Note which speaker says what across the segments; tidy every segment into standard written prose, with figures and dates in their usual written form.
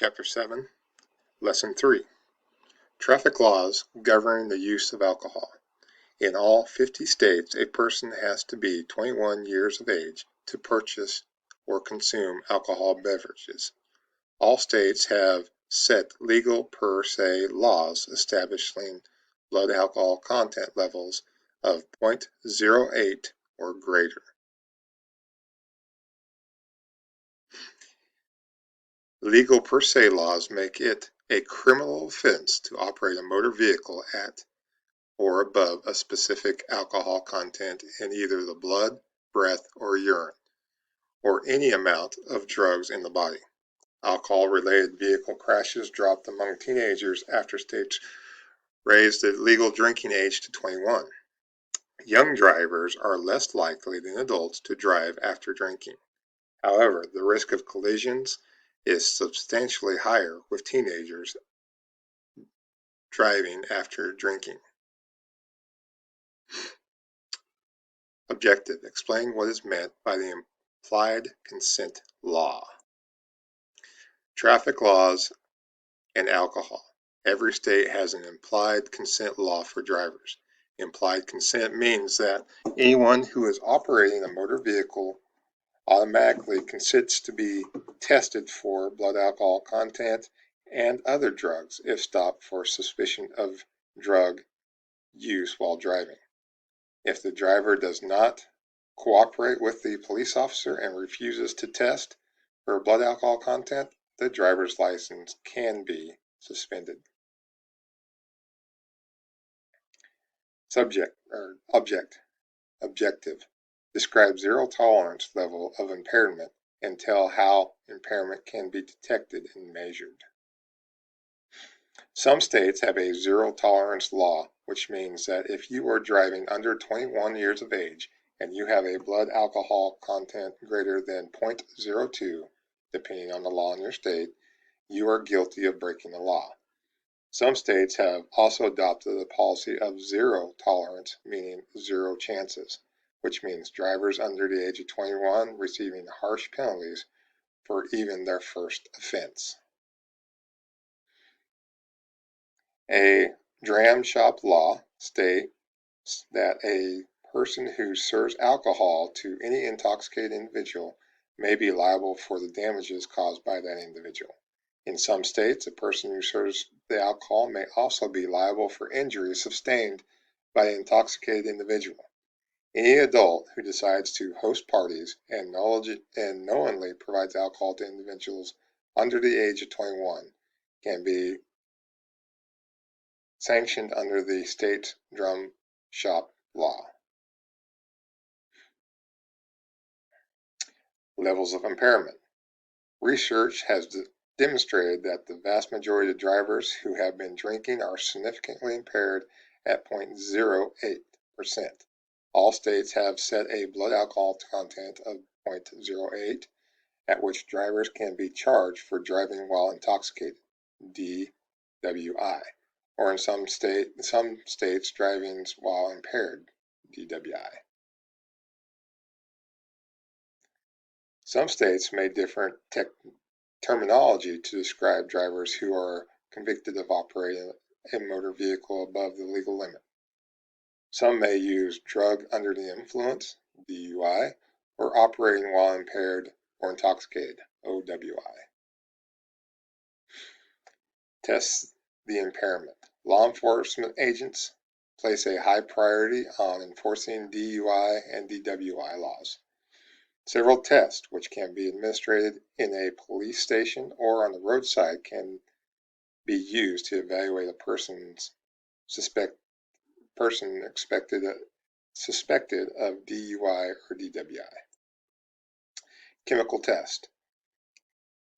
Speaker 1: Chapter 7, Lesson 3, Traffic Laws Governing the Use of Alcohol. In all 50 states, a person has to be 21 years of age to purchase or consume alcohol beverages. All states have set legal per se laws establishing blood alcohol content levels of 0.08 or greater. Legal per se laws make it a criminal offense to operate a motor vehicle at or above a specific alcohol content in either the blood, breath, or urine, or any amount of drugs in the body. Alcohol-related vehicle crashes dropped among teenagers after states raised the legal drinking age to 21. Young drivers are less likely than adults to drive after drinking. However, the risk of collisions is substantially higher with teenagers driving after drinking. Objective: explain what is meant by the implied consent law. Traffic laws and alcohol. Every state has an implied consent law for drivers. Implied consent means that anyone who is operating a motor vehicle automatically consents to be tested for blood alcohol content and other drugs if stopped for suspicion of drug use while driving. If the driver does not cooperate with the police officer and refuses to test for blood alcohol content, the driver's license can be suspended. Objective. Describe zero tolerance level of impairment and tell how impairment can be detected and measured. Some states have a zero tolerance law, which means that if you are driving under 21 years of age and you have a blood alcohol content greater than 0.02, depending on the law in your state, you are guilty of breaking the law. Some states have also adopted a policy of zero tolerance, meaning zero chances, which means drivers under the age of 21 receiving harsh penalties for even their first offense. A dram shop law states that a person who serves alcohol to any intoxicated individual may be liable for the damages caused by that individual. In some states, a person who serves the alcohol may also be liable for injuries sustained by the intoxicated individual. Any adult who decides to host parties and knowingly provides alcohol to individuals under the age of 21 can be sanctioned under the state dram shop law. Levels of impairment. Research has demonstrated that the vast majority of drivers who have been drinking are significantly impaired at 0.08%. All states have set a blood alcohol content of 0.08, at which drivers can be charged for driving while intoxicated, DWI, or in some states driving while impaired, DWI. Some states may different terminology to describe drivers who are convicted of operating a motor vehicle above the legal limit. Some may use drug under the influence, DUI, or operating while impaired or intoxicated, OWI. Test the impairment. Law enforcement agents place a high priority on enforcing DUI and DWI laws. Several tests, which can be administered in a police station or on the roadside, can be used to evaluate a person suspected of DUI or DWI. Chemical test.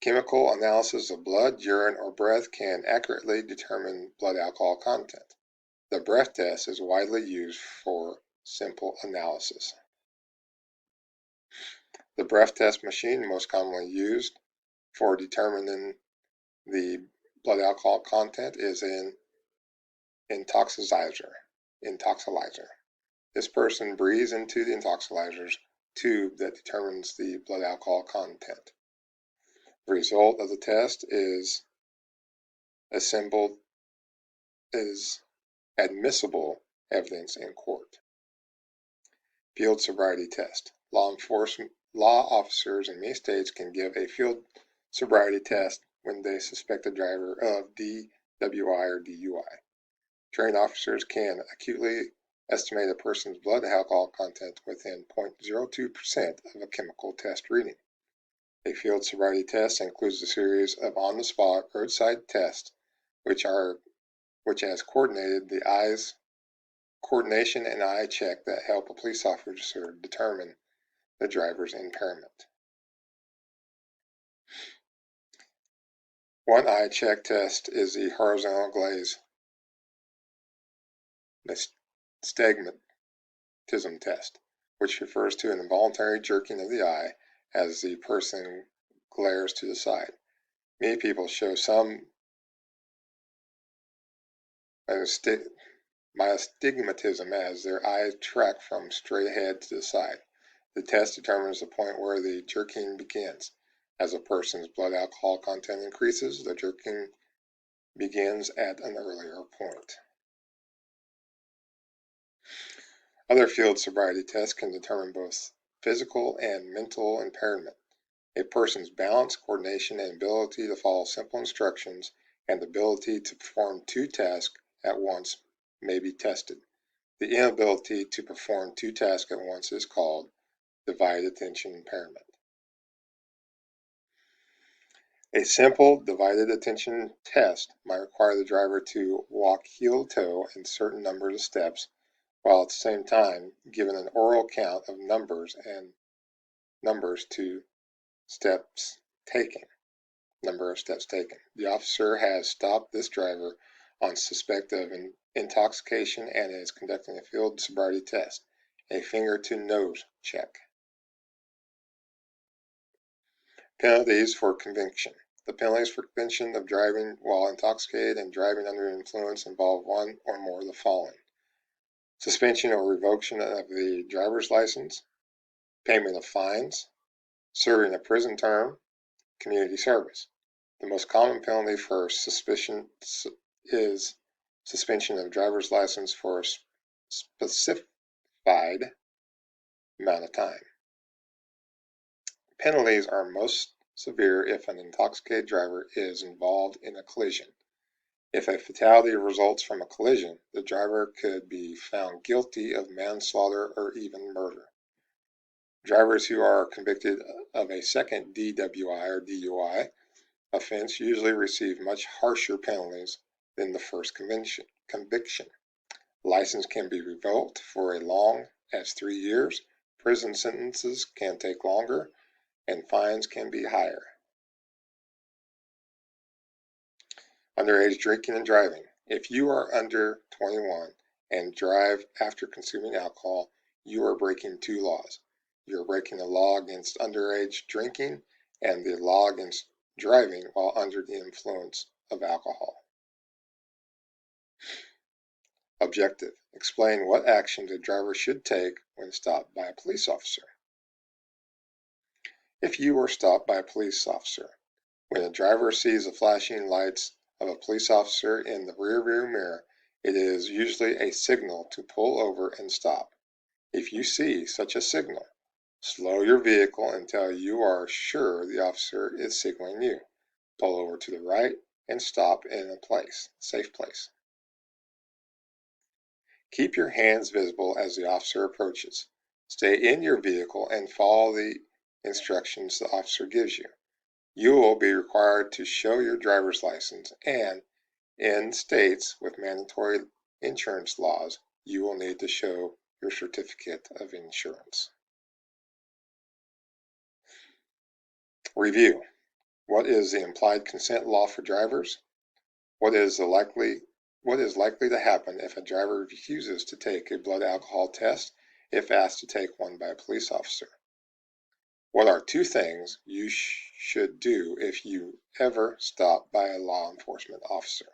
Speaker 1: Chemical analysis of blood, urine, or breath can accurately determine blood alcohol content. The breath test is widely used for simple analysis. The breath test machine most commonly used for determining the blood alcohol content is an intoxilizer. This person breathes into the intoxilizer's tube that determines the blood alcohol content. The result of the test is admissible evidence in court. Field sobriety test. Law officers in many states can give a field sobriety test when they suspect a driver of DWI or DUI. Trained officers can accurately estimate a person's blood alcohol content within 0.02% of a chemical test reading. A field sobriety test includes a series of on-the-spot roadside tests, which has coordination and eye check that help a police officer determine the driver's impairment. One eye check test is the horizontal gaze nystagmatism test, which refers to an involuntary jerking of the eye as the person glares to the side. Many people show some myastigmatism as their eyes track from straight ahead to the side. The test determines the point where the jerking begins. As a person's blood alcohol content increases, the jerking begins at an earlier point. Other field sobriety tests can determine both physical and mental impairment. A person's balance, coordination, and ability to follow simple instructions and ability to perform two tasks at once may be tested. The inability to perform two tasks at once is called divided attention impairment. A simple divided attention test might require the driver to walk heel-to-toe in certain numbers of steps, while at the same time given an oral count of numbers to steps taken. Number of steps taken. The officer has stopped this driver on suspect of intoxication and is conducting a field sobriety test, a finger-to-nose check. Penalties for conviction. The penalties for conviction of driving while intoxicated and driving under influence involve one or more of the following: suspension or revocation of the driver's license, payment of fines, serving a prison term, community service. The most common penalty for suspicion is suspension of driver's license for a specified amount of time. Penalties are most severe if an intoxicated driver is involved in a collision. If a fatality results from a collision, the driver could be found guilty of manslaughter or even murder. Drivers who are convicted of a second DWI or DUI offense usually receive much harsher penalties than the first conviction. License can be revoked for as long as 3 years, prison sentences can take longer, and fines can be higher. Underage drinking and driving. If you are under 21 and drive after consuming alcohol, you are breaking two laws. You are breaking the law against underage drinking and the law against driving while under the influence of alcohol. Objective. Explain what actions a driver should take when stopped by a police officer. If you were stopped by a police officer, when a driver sees the flashing lights of a police officer in the rearview mirror, it is usually a signal to pull over and stop. If you see such a signal, slow your vehicle until you are sure the officer is signaling you. Pull over to the right and stop in a safe place. Keep your hands visible as the officer approaches. Stay in your vehicle and follow the instructions the officer gives you. You will be required to show your driver's license, and in states with mandatory insurance laws, you will need to show your certificate of insurance. Review. What is the implied consent law for drivers? What is likely to happen if a driver refuses to take a blood alcohol test if asked to take one by a police officer? What are two things you should do if you ever stop by a law enforcement officer?